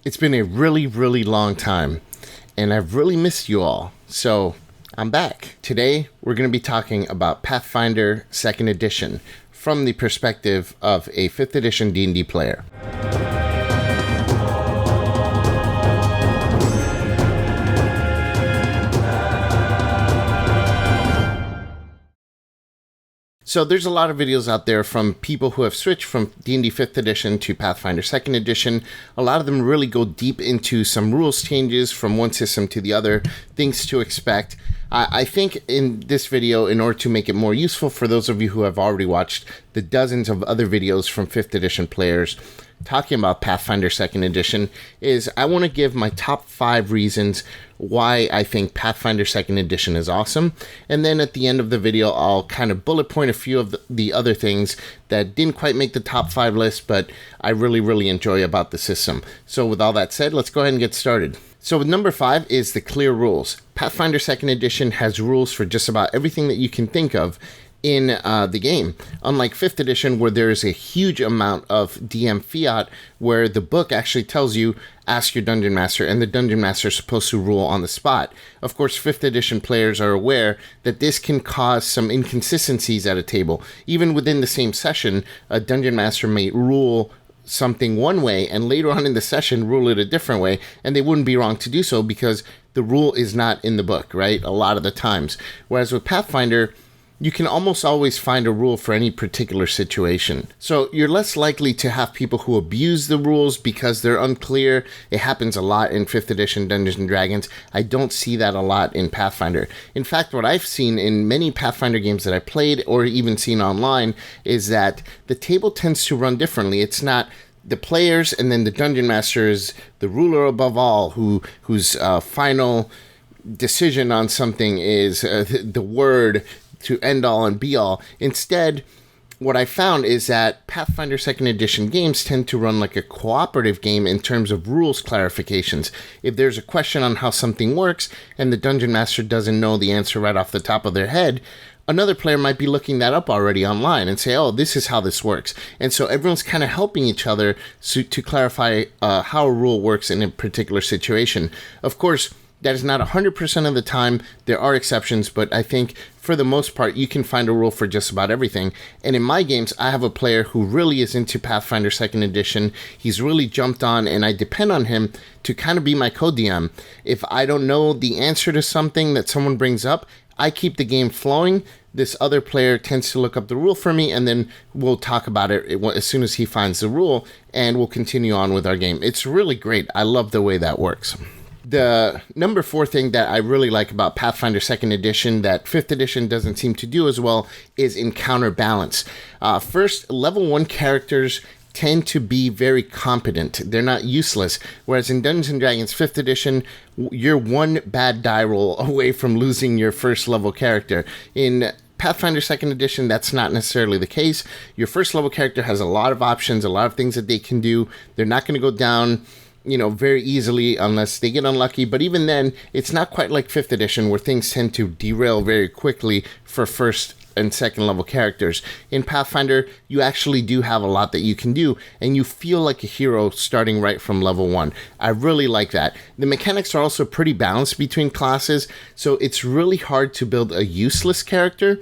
It's been a really, really long time, and I've really missed you all, so I'm back. Today, we're going to be talking about Pathfinder 2nd Edition from the perspective of a 5th Edition D&D player. So there's a lot of videos out there from people who have switched from D&D 5th Edition to Pathfinder 2nd Edition. A lot of them really go deep into some rules changes from one system to the other, things to expect. I think in this video, in order to make it more useful for those of you who have already watched the dozens of other videos from 5th Edition players talking about Pathfinder 2nd Edition, is I want to give my top 5 reasons why I think Pathfinder 2nd Edition is awesome. And then at the end of the video, I'll kind of bullet point a few of the other things that didn't quite make the top 5 list, but I really, really enjoy about the system. So with all that said, let's go ahead and get started. So with number 5 is the clear rules. Pathfinder 2nd Edition has rules for just about everything that you can think of in the game. Unlike 5th Edition, where there is a huge amount of DM fiat, where the book actually tells you, ask your Dungeon Master, and the Dungeon Master is supposed to rule on the spot. Of course, 5th Edition players are aware that this can cause some inconsistencies at a table. Even within the same session, a Dungeon Master may rule something one way and later on in the session rule it a different way, and they wouldn't be wrong to do so because the rule is not in the book, right? A lot of the times. Whereas with Pathfinder, you can almost always find a rule for any particular situation. So you're less likely to have people who abuse the rules because they're unclear. It happens a lot in 5th Edition Dungeons & Dragons. I don't see that a lot in Pathfinder. In fact, what I've seen in many Pathfinder games that I played or even seen online is that the table tends to run differently. It's not the players and then the Dungeon Master is the ruler above all, whose final decision on something is the word to end all and be all. Instead, what I found is that Pathfinder 2nd Edition games tend to run like a cooperative game in terms of rules clarifications. If there's a question on how something works and the Dungeon Master doesn't know the answer right off the top of their head, another player might be looking that up already online and say, oh, this is how this works. And so everyone's kind of helping each other to clarify how a rule works in a particular situation. Of course, that is not 100% of the time. There are exceptions, but I think for the most part, you can find a rule for just about everything. And in my games, I have a player who really is into Pathfinder 2nd Edition. He's really jumped on, and I depend on him to kind of be my co-DM. If I don't know the answer to something that someone brings up, I keep the game flowing. This other player tends to look up the rule for me, and then we'll talk about it as soon as he finds the rule, and we'll continue on with our game. It's really great. I love the way that works. The number 4 thing that I really like about Pathfinder 2nd Edition that 5th Edition doesn't seem to do as well is encounter balance. First, level 1 characters tend to be very competent. They're not useless. Whereas in Dungeons & Dragons 5th Edition, you're one bad die roll away from losing your first level character. In Pathfinder 2nd Edition, that's not necessarily the case. Your first level character has a lot of options, a lot of things that they can do. They're not going to go down very easily unless they get unlucky. But even then, it's not quite like 5th Edition where things tend to derail very quickly for first and second level characters. In Pathfinder, you actually do have a lot that you can do, and you feel like a hero starting right from level 1. I really like that. The mechanics are also pretty balanced between classes, so it's really hard to build a useless character.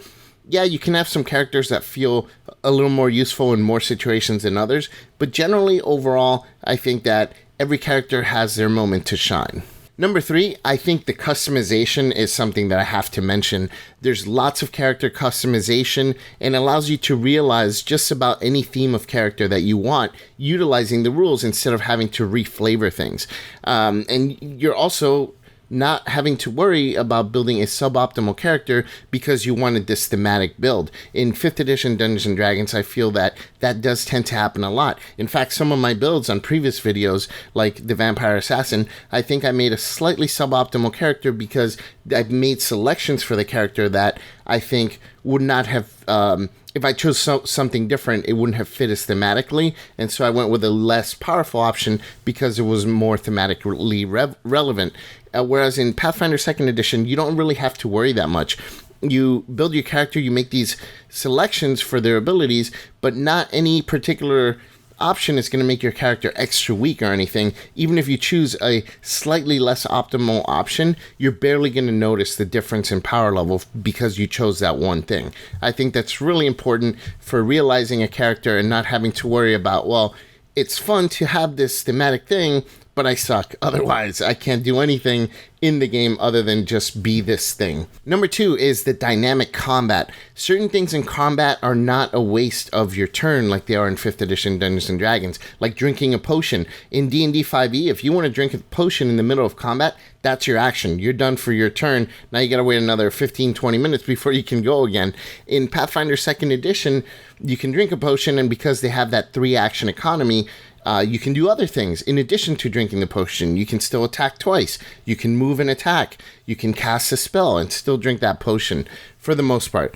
Yeah, you can have some characters that feel a little more useful in more situations than others, but generally, overall, I think that every character has their moment to shine. Number 3, I think the customization is something that I have to mention. There's lots of character customization and allows you to realize just about any theme of character that you want, utilizing the rules instead of having to reflavor things. And you're also not having to worry about building a suboptimal character because you wanted this thematic build. In 5th Edition Dungeons & Dragons, I feel that does tend to happen a lot. In fact, some of my builds on previous videos, like the Vampire Assassin, I think I made a slightly suboptimal character because I've made selections for the character that I think would not have... if I chose something different, it wouldn't have fit as thematically, and so I went with a less powerful option because it was more thematically relevant. Whereas in Pathfinder 2nd Edition, you don't really have to worry that much. You build your character, you make these selections for their abilities, but not any particular option is going to make your character extra weak or anything. Even if you choose a slightly less optimal option, you're barely going to notice the difference in power level because you chose that one thing. I think that's really important for realizing a character and not having to worry about, well, it's fun to have this thematic thing, but I suck. Otherwise, I can't do anything in the game other than just be this thing. Number 2 is the dynamic combat. Certain things in combat are not a waste of your turn like they are in 5th edition Dungeons & Dragons, like drinking a potion. In D&D 5e, if you want to drink a potion in the middle of combat, that's your action. You're done for your turn. Now you gotta wait another 15-20 minutes before you can go again. In Pathfinder 2nd edition, you can drink a potion, and because they have that 3-action economy, you can do other things. In addition to drinking the potion, you can still attack twice. You can move and attack. You can cast a spell and still drink that potion for the most part.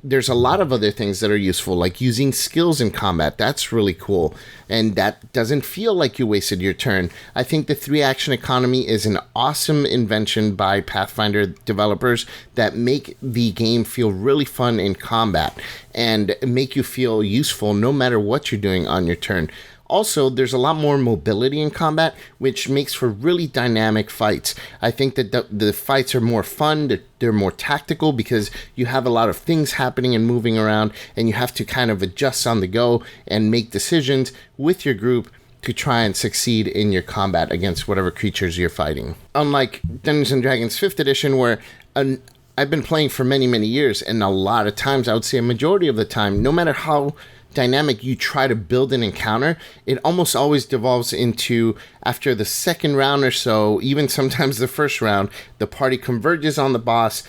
There's a lot of other things that are useful, like using skills in combat. That's really cool. And that doesn't feel like you wasted your turn. I think the 3-action economy is an awesome invention by Pathfinder developers that make the game feel really fun in combat and make you feel useful no matter what you're doing on your turn. Also, there's a lot more mobility in combat, which makes for really dynamic fights. I think that the fights are more fun, they're more tactical because you have a lot of things happening and moving around, and you have to kind of adjust on the go and make decisions with your group to try and succeed in your combat against whatever creatures you're fighting. Unlike Dungeons & Dragons 5th edition, where I've been playing for many, many years, and a lot of times, I would say a majority of the time, no matter how dynamic you try to build an encounter, it almost always devolves into, after the second round or so, even sometimes the first round, the party converges on the boss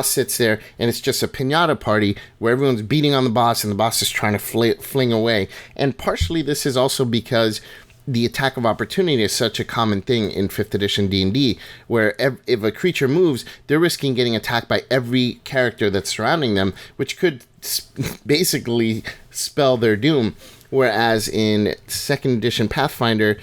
sits there, and it's just a piñata party where everyone's beating on the boss and the boss is trying to fling away. And partially this is also because the attack of opportunity is such a common thing in 5th edition D&D, where if a creature moves, they're risking getting attacked by every character that's surrounding them, which could basically spell their doom. Whereas in 2nd edition Pathfinder,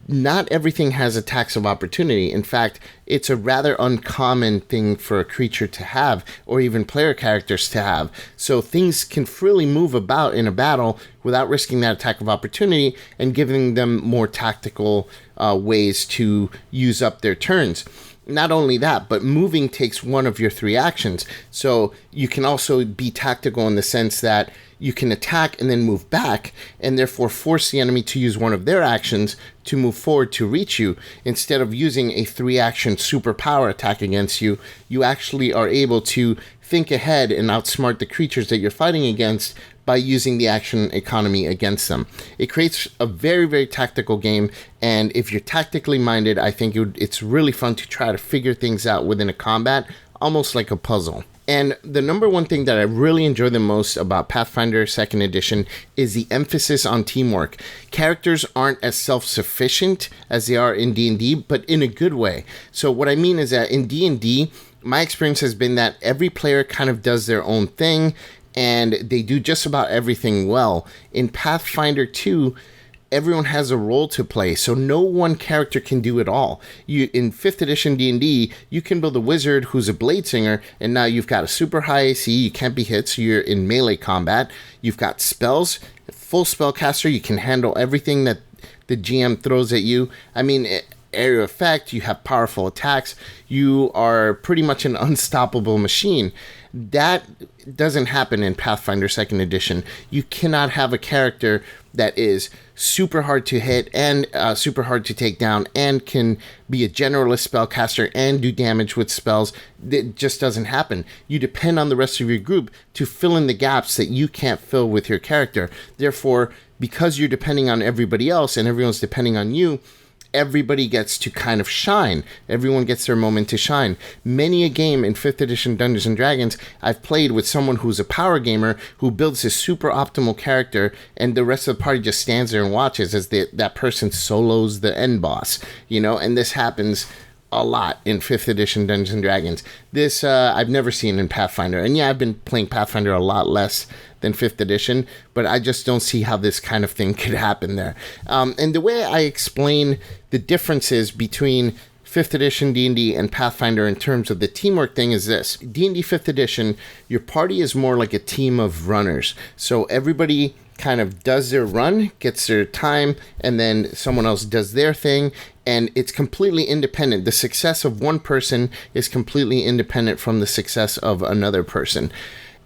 not everything has attacks of opportunity. In fact, it's a rather uncommon thing for a creature to have, or even player characters to have. So things can freely move about in a battle without risking that attack of opportunity and giving them more tactical ways to use up their turns. Not only that, but moving takes one of your 3 actions. So you can also be tactical in the sense that you can attack and then move back, and therefore force the enemy to use one of their actions to move forward to reach you. Instead of using a 3-action superpower attack against you, you actually are able to think ahead and outsmart the creatures that you're fighting against by using the action economy against them. It creates a very, very tactical game, and if you're tactically minded, I think it's really fun to try to figure things out within a combat, almost like a puzzle. And the number one thing that I really enjoy the most about Pathfinder 2nd edition is the emphasis on teamwork. Characters aren't as self-sufficient as they are in D&D, but in a good way. So what I mean is that in D&D, my experience has been that every player kind of does their own thing, and they do just about everything well. In Pathfinder 2, everyone has a role to play, so no one character can do it all. In 5th edition D&D, you can build a wizard who's a blade singer, and now you've got a super high AC, you can't be hit, so you're in melee combat. You've got spells, full spellcaster, you can handle everything that the GM throws at you. I mean, area effect, you have powerful attacks, you are pretty much an unstoppable machine. That doesn't happen in Pathfinder 2nd edition. You cannot have a character that is super hard to hit and super hard to take down and can be a generalist spellcaster and do damage with spells. It just doesn't happen. You depend on the rest of your group to fill in the gaps that you can't fill with your character. Therefore, because you're depending on everybody else and everyone's depending on you, everybody gets to kind of shine. Everyone gets their moment to shine. Many a game in 5th edition Dungeons & Dragons I've played with someone who's a power gamer who builds this super optimal character, and the rest of the party just stands there and watches as that person solos the end boss, and this happens a lot in 5th edition Dungeons & Dragons. This I've never seen in Pathfinder. And yeah, I've been playing Pathfinder a lot less than 5th edition, but I just don't see how this kind of thing could happen there. And the way I explain the differences between 5th edition D&D and Pathfinder in terms of the teamwork thing is this. D&D 5th edition, your party is more like a team of runners. So everybody kind of does their run, gets their time, and then someone else does their thing, and it's completely independent. The success of one person is completely independent from the success of another person.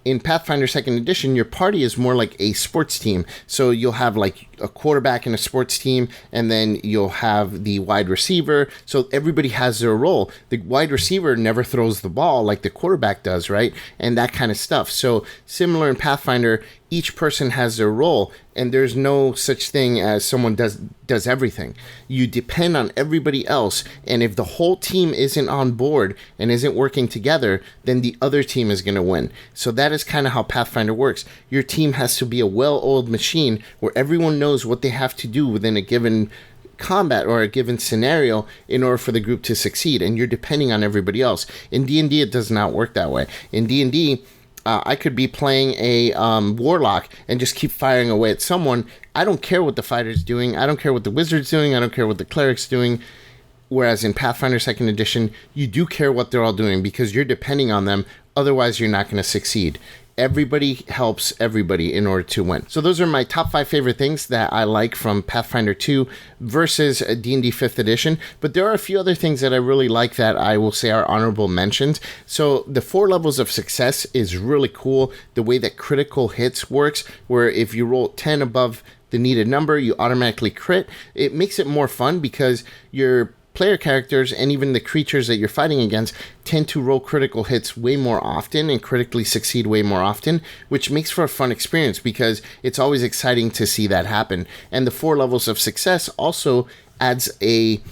In Pathfinder 2nd Edition, your party is more like a sports team. So you'll have like a quarterback in a sports team, and then you'll have the wide receiver. So everybody has their role. The wide receiver never throws the ball like the quarterback does, right? And that kind of stuff. So similar in Pathfinder, each person has their role, and there's no such thing as someone does everything. You depend on everybody else, and if the whole team isn't on board and isn't working together, then the other team is going to win. So that is kind of how Pathfinder works. Your team has to be a well-oiled machine where everyone knows what they have to do within a given combat or a given scenario in order for the group to succeed, and you're depending on everybody else. In D&D, it does not work that way. In D&D, I could be playing a warlock and just keep firing away at someone. I don't care what the fighter's doing. I don't care what the wizard's doing. I don't care what the cleric's doing. Whereas in Pathfinder 2nd Edition, you do care what they're all doing because you're depending on them. Otherwise, you're not going to succeed. Everybody helps everybody in order to win. So those are my top 5 favorite things that I like from Pathfinder 2 versus D&D 5th Edition. But there are a few other things that I really like that I will say are honorable mentions. So the 4 levels of success is really cool. The way that critical hits works, where if you roll 10 above the needed number, you automatically crit. It makes it more fun because your player characters and even the creatures that you're fighting against tend to roll critical hits way more often and critically succeed way more often, which makes for a fun experience because it's always exciting to see that happen. And the 4 levels of success also adds a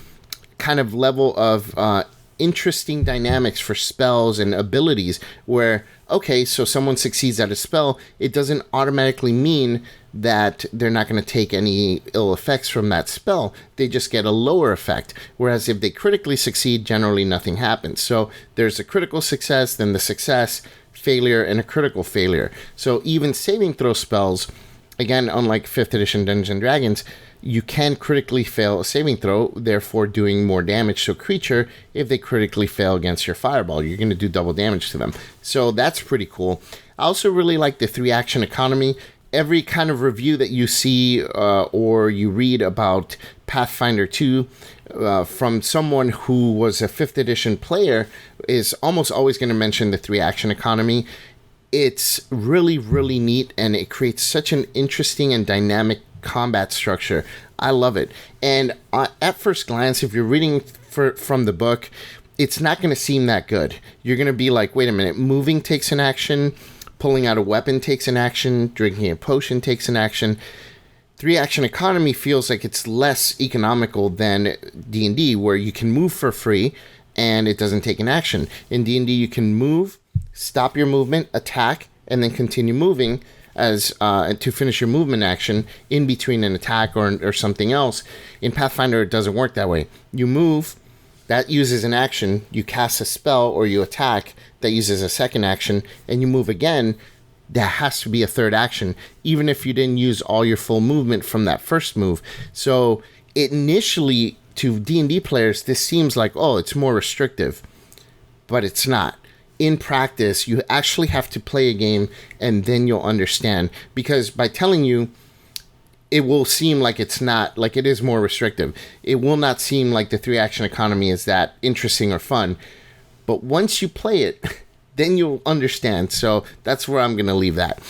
kind of level of interesting dynamics for spells and abilities where, okay, so someone succeeds at a spell, it doesn't automatically mean that they're not going to take any ill effects from that spell. They just get a lower effect. Whereas if they critically succeed, generally nothing happens. So there's a critical success, then the success, failure, and a critical failure. So even saving throw spells, again, unlike 5th edition Dungeons & Dragons, you can critically fail a saving throw, therefore doing more damage to a creature. If they critically fail against your fireball, you're going to do double damage to them. So that's pretty cool. I also really like the 3-action economy. Every kind of review that you see or you read about Pathfinder 2 from someone who was a 5th edition player is almost always going to mention the 3-action economy. It's really, really neat, and it creates such an interesting and dynamic combat structure. I love it. And at first glance, if you're reading from the book, it's not going to seem that good. You're going to be like, wait a minute, moving takes an action, pulling out a weapon takes an action, drinking a potion takes an action. 3-action economy feels like it's less economical than D&D, where you can move for free and it doesn't take an action. In D&D, you can move, stop your movement, attack, and then continue moving as to finish your movement action in between an attack or something else. In Pathfinder, it doesn't work that way. You move, that uses an action, you cast a spell or you attack, that uses a second action, and you move again, that has to be a third action, even if you didn't use all your full movement from that first move. So initially, to D&D players, this seems like, oh, it's more restrictive, but it's not. In practice, you actually have to play a game and then you'll understand, because by telling you, it will seem like it's not, like it is more restrictive. It will not seem like the 3-action economy is that interesting or fun. But once you play it, then you'll understand. So that's where I'm going to leave that.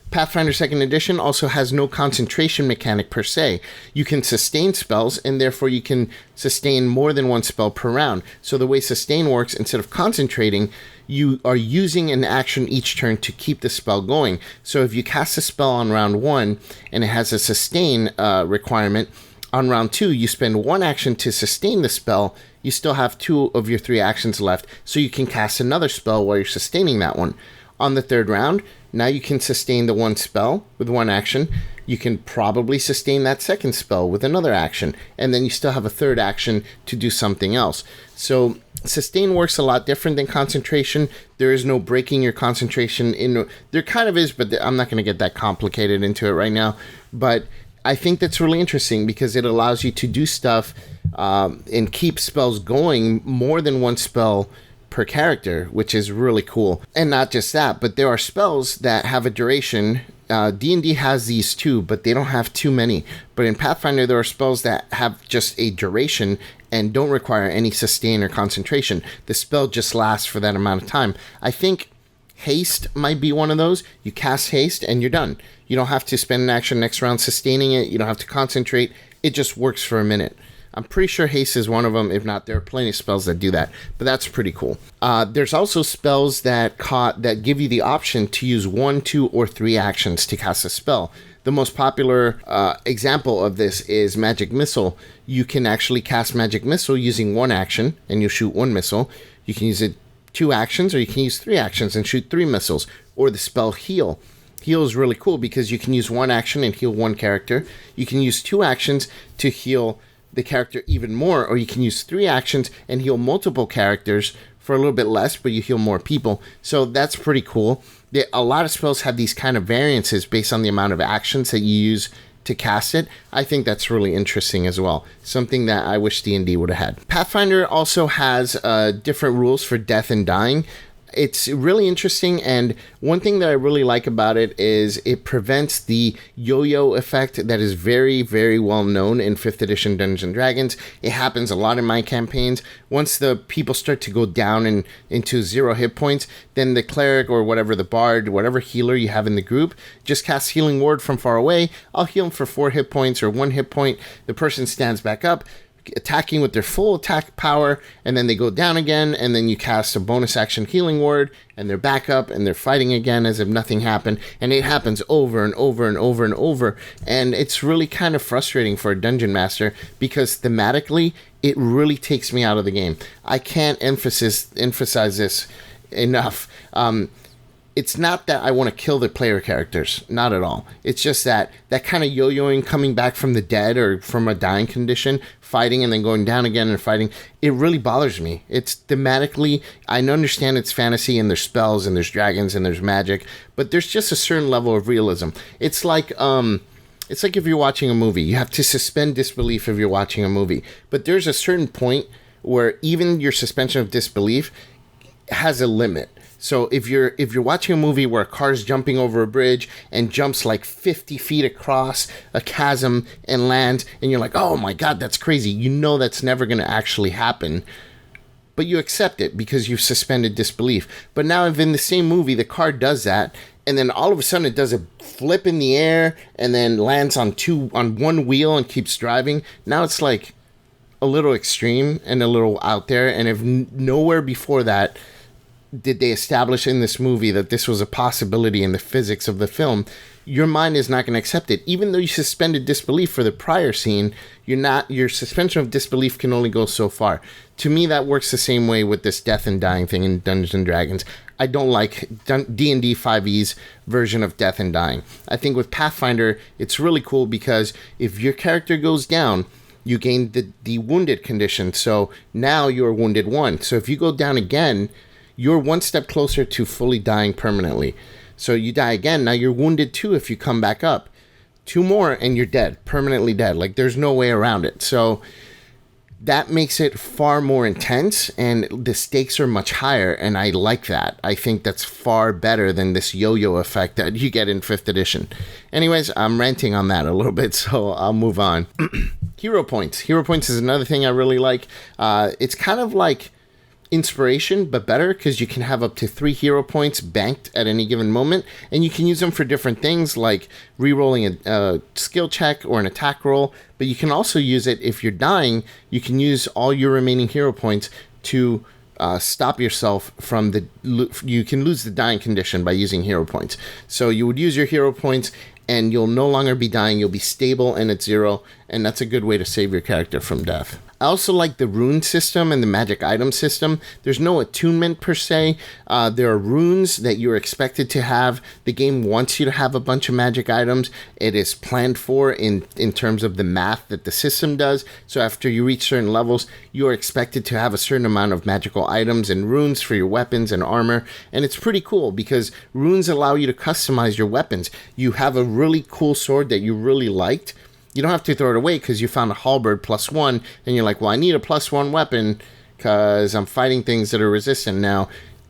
Pathfinder 2nd Edition also has no concentration mechanic per se. You can sustain spells, and therefore you can sustain more than one spell per round. So the way sustain works, instead of concentrating, you are using an action each turn to keep the spell going. So if you cast a spell on round 1 and it has a sustain requirement, on round 2 you spend 1 action to sustain the spell. You still have 2 of your 3 actions left, so you can cast another spell while you're sustaining that one. On the 3rd round, now you can sustain the 1 spell with 1 action. You can probably sustain that 2nd spell with another action, and then you still have a 3rd action to do something else. So sustain works a lot different than concentration. There is no breaking your concentration in. There kind of is, but I'm not going to get that complicated into it right now. But I think that's really interesting because it allows you to do stuff and keep spells going, more than 1 spell per character, which is really cool. And not just that, but there are spells that have a duration. D&D has these too, but they don't have too many. But in Pathfinder, there are spells that have just a duration and don't require any sustain or concentration. The spell just lasts for that amount of time. I think haste might be one of those. You cast haste and you're done. You don't have to spend an action next round sustaining it. You don't have to concentrate. It just works for a minute. I'm pretty sure haste is one of them. If not, there are plenty of spells that do that, but that's pretty cool. There's also spells that give you the option to use 1, 2, or 3 actions to cast a spell. The most popular example of this is Magic Missile. You can actually cast Magic Missile using 1 action, and you'll shoot 1 missile. You can use it 2 actions, or you can use 3 actions and shoot 3 missiles. Or the spell Heal. Heal is really cool because you can use 1 action and heal 1 character. You can use 2 actions to heal the character even more, or you can use 3 actions and heal multiple characters for a little bit less, but you heal more people. So that's pretty cool. A lot of spells have these kind of variances based on the amount of actions that you use to cast it. I think that's really interesting as well. Something that I wish D&D would have had. Pathfinder also has different rules for death and dying. It's really interesting, and one thing that I really like about it is it prevents the yo-yo effect that is very, very well known in 5th edition Dungeons & Dragons. It happens a lot in my campaigns. Once the people start to go down into 0 hit points, then the cleric or whatever, the bard, whatever healer you have in the group, just casts Healing Word from far away. I'll heal them for 4 hit points or 1 hit point. The person stands back up, attacking with their full attack power, and then they go down again, and then you cast a bonus action Healing Word, and they're back up, and they're fighting again as if nothing happened, and it happens over and over and over and over, and it's really kind of frustrating for a dungeon master, because thematically, it really takes me out of the game. I can't emphasize this enough. It's not that I want to kill the player characters, not at all. It's just that kind of yo-yoing, coming back from the dead or from a dying condition, fighting and then going down again and fighting, it really bothers me. It's thematically, I understand it's fantasy and there's spells and there's dragons and there's magic, but there's just a certain level of realism. It's like if you're watching a movie, you have to suspend disbelief if you're watching a movie. But there's a certain point where even your suspension of disbelief has a limit. So if you're watching a movie where a car's jumping over a bridge and jumps like 50 feet across a chasm and lands, and you're like, oh my God, that's crazy. You know that's never going to actually happen. But you accept it because you've suspended disbelief. But now if in the same movie the car does that, and then all of a sudden it does a flip in the air and then lands on one wheel and keeps driving, now it's like a little extreme and a little out there. And if nowhere before that did they establish in this movie that this was a possibility in the physics of the film, your mind is not going to accept it. Even though you suspended disbelief for the prior scene, your suspension of disbelief can only go so far. To me, that works the same way with this death and dying thing in Dungeons & Dragons. I don't like D&D 5e's version of death and dying. I think with Pathfinder, it's really cool because if your character goes down, you gain the wounded condition. So now you're wounded 1. So if you go down again, you're 1 step closer to fully dying permanently. So you die again, now you're wounded 2 if you come back up. 2 more and you're dead, permanently dead. Like there's no way around it. So that makes it far more intense and the stakes are much higher, and I like that. I think that's far better than this yo-yo effect that you get in 5th edition. Anyways, I'm ranting on that a little bit, so I'll move on. Hero points. Hero points is another thing I really like. It's kind of like inspiration, but better, because you can have up to 3 hero points banked at any given moment, and you can use them for different things like re-rolling a skill check or an attack roll, but you can also use it if you're dying. You can use all your remaining hero points to stop yourself from you can lose the dying condition by using hero points. So you would use your hero points and you'll no longer be dying. You'll be stable and at 0, and that's a good way to save your character from death. I also like the rune system and the magic item system. There's no attunement per se. There are runes that you're expected to have. The game wants you to have a bunch of magic items. It is planned for in terms of the math that the system does. So after you reach certain levels, you are expected to have a certain amount of magical items and runes for your weapons and armor. And it's pretty cool because runes allow you to customize your weapons. You have a really cool sword that you really liked. You don't have to throw it away because you found a halberd +1 and you're like, well, I need a +1 weapon. because I'm fighting things that are resistant. Now,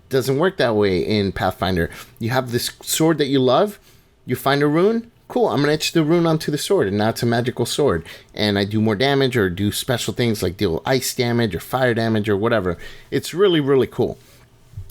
doesn't work that way in Pathfinder. You have this sword that you love, you find a rune, cool, I'm going to etch the rune onto the sword, and now it's a magical sword. And I do more damage or do special things like deal ice damage or fire damage or whatever. It's really, really cool.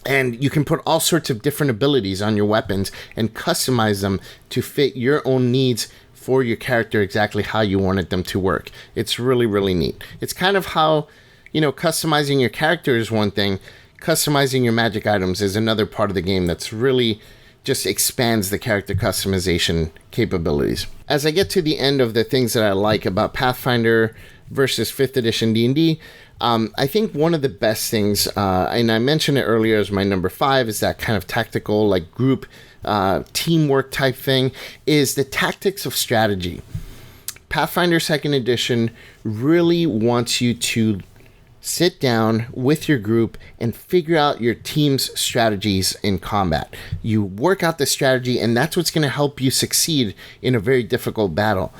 And you can put all sorts of different abilities on your weapons and customize them to fit your own needs for your character exactly how you wanted them to work. It's really, really neat. It's kind of how, customizing your character is one thing. Customizing your magic items is another part of the game that's really just expands the character customization capabilities. As I get to the end of the things that I like about Pathfinder versus 5th edition D&D, I think one of the best things, and I mentioned it earlier as my number 5, is that kind of tactical, like group teamwork type thing, is the tactics of strategy. Pathfinder 2nd edition really wants you to sit down with your group and figure out your team's strategies in combat. You work out the strategy, and that's what's going to help you succeed in a very difficult battle.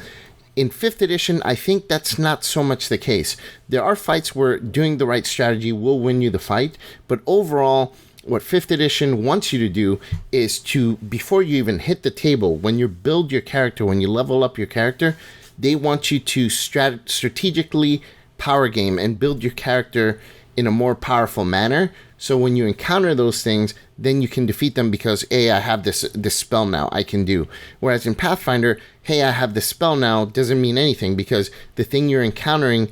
In 5th edition, I think that's not so much the case. There are fights where doing the right strategy will win you the fight, but overall, what 5th edition wants you to do is to, before you even hit the table, when you build your character, when you level up your character, they want you to strategically power game and build your character in a more powerful manner. So when you encounter those things, then you can defeat them because, hey, I have this spell now I can do. Whereas in Pathfinder, hey, I have this spell now doesn't mean anything because the thing you're encountering,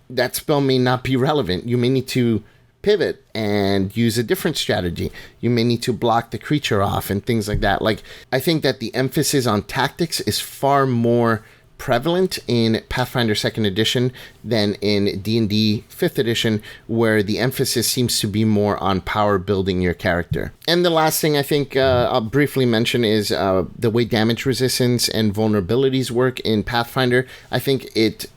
that spell may not be relevant. You may need to pivot and use a different strategy. You may need to block the creature off and things like that. Like, I think that the emphasis on tactics is far more prevalent in Pathfinder 2nd edition than in D&D 5th edition, where the emphasis seems to be more on power building your character. And the last thing I think I'll briefly mention is the way damage resistance and vulnerabilities work in Pathfinder. I think it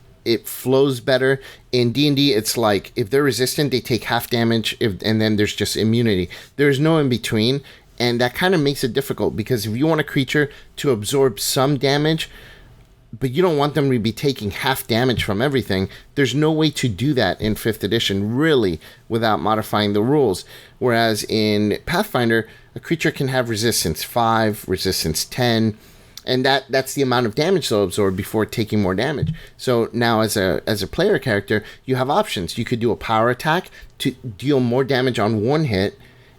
flows better. In D&D, it's like if they're resistant, they take half damage, and then there's just immunity. There's no in between, and that kind of makes it difficult because if you want a creature to absorb some damage, but you don't want them to be taking half damage from everything, there's no way to do that in 5th edition, really, without modifying the rules. Whereas in Pathfinder, a creature can have resistance 5, resistance 10, and that's the amount of damage they'll absorb before taking more damage. So now as a player character, you have options. You could do a power attack to deal more damage on one hit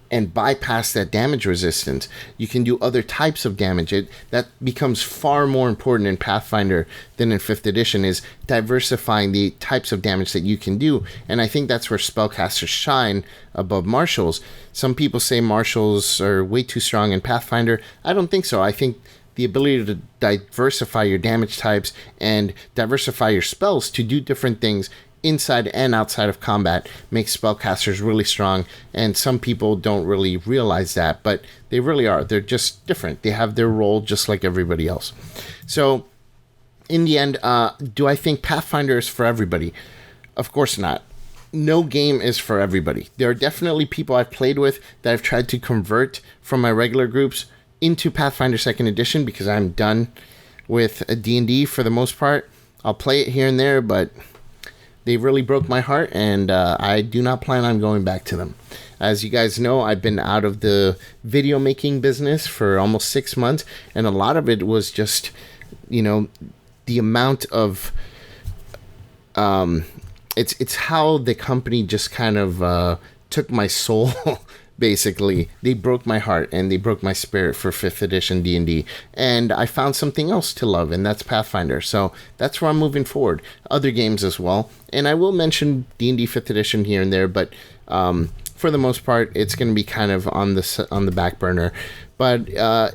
and bypass that damage resistance. You can do other types of damage. That becomes far more important in Pathfinder than in 5th edition, is diversifying the types of damage that you can do. And I think that's where spellcasters shine above marshals. Some people say marshals are way too strong in Pathfinder. I don't think so. I think the ability to diversify your damage types and diversify your spells to do different things inside and outside of combat makes spellcasters really strong, and some people don't really realize that, but they really are. They're just different. They have their role just like everybody else. So in the end, do I think Pathfinder is for everybody? Of course not. No game is for everybody. There are definitely people I've played with that I've tried to convert from my regular groups into Pathfinder 2nd edition because I'm done with a D&D for the most part. I'll play it here and there, but they really broke my heart, and I do not plan on going back to them. As you guys know, I've been out of the video making business for almost 6 months, and a lot of it was just, the amount of... It's how the company just kind of took my soul. Basically, they broke my heart and they broke my spirit for 5th edition D&D, and I found something else to love, and that's Pathfinder. So that's where I'm moving forward. Other games as well, and I will mention D&D 5th edition here and there, but for the most part, it's going to be kind of on the back burner. But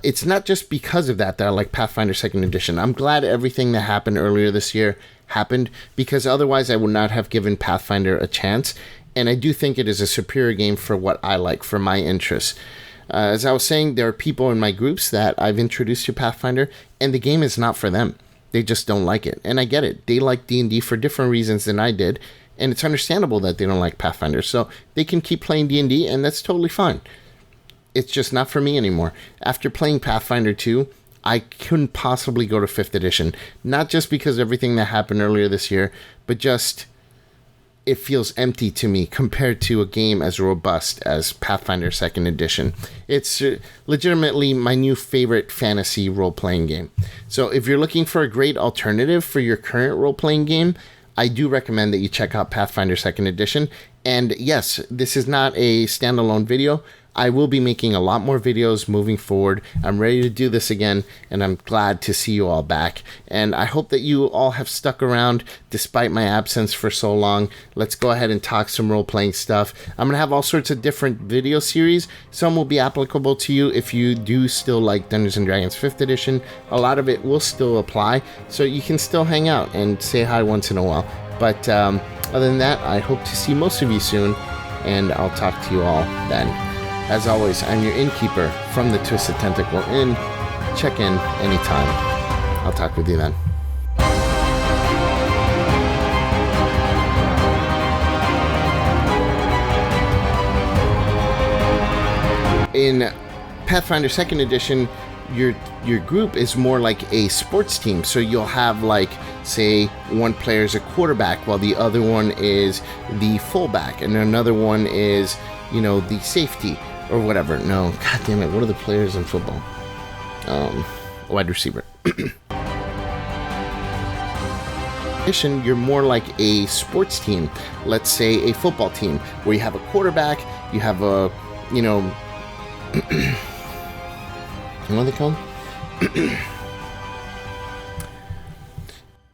it's not just because of that I like Pathfinder 2nd edition. I'm glad everything that happened earlier this year happened, because otherwise I would not have given Pathfinder a chance. And I do think it is a superior game for what I like, for my interests. As I was saying, there are people in my groups that I've introduced to Pathfinder, and the game is not for them. They just don't like it. And I get it. They like D&D for different reasons than I did, and it's understandable that they don't like Pathfinder. So they can keep playing D&D, and that's totally fine. It's just not for me anymore. After playing Pathfinder 2, I couldn't possibly go to 5th edition. Not just because of everything that happened earlier this year, but just... it feels empty to me compared to a game as robust as Pathfinder 2nd Edition. It's legitimately my new favorite fantasy role-playing game. So if you're looking for a great alternative for your current role-playing game, I do recommend that you check out Pathfinder 2nd Edition. And yes, this is not a standalone video. I will be making a lot more videos moving forward. I'm ready to do this again, and I'm glad to see you all back. And I hope that you all have stuck around despite my absence for so long. Let's go ahead and talk some role-playing stuff. I'm going to have all sorts of different video series. Some will be applicable to you if you do still like Dungeons & Dragons 5th Edition. A lot of it will still apply, so you can still hang out and say hi once in a while. But other than that, I hope to see most of you soon, and I'll talk to you all then. As always, I'm your Innkeeper from the Twisted Tentacle Inn. Check in anytime. I'll talk with you then. In Pathfinder 2nd Edition, your group is more like a sports team. So you'll have, like, say, one player is a quarterback while the other one is the fullback, and another one is, you know, the safety. Or whatever. No, god damn it. What are the players in football? Wide receiver. You're more like a sports team. Let's say a football team where you have a quarterback, you have a, you know, what are they called?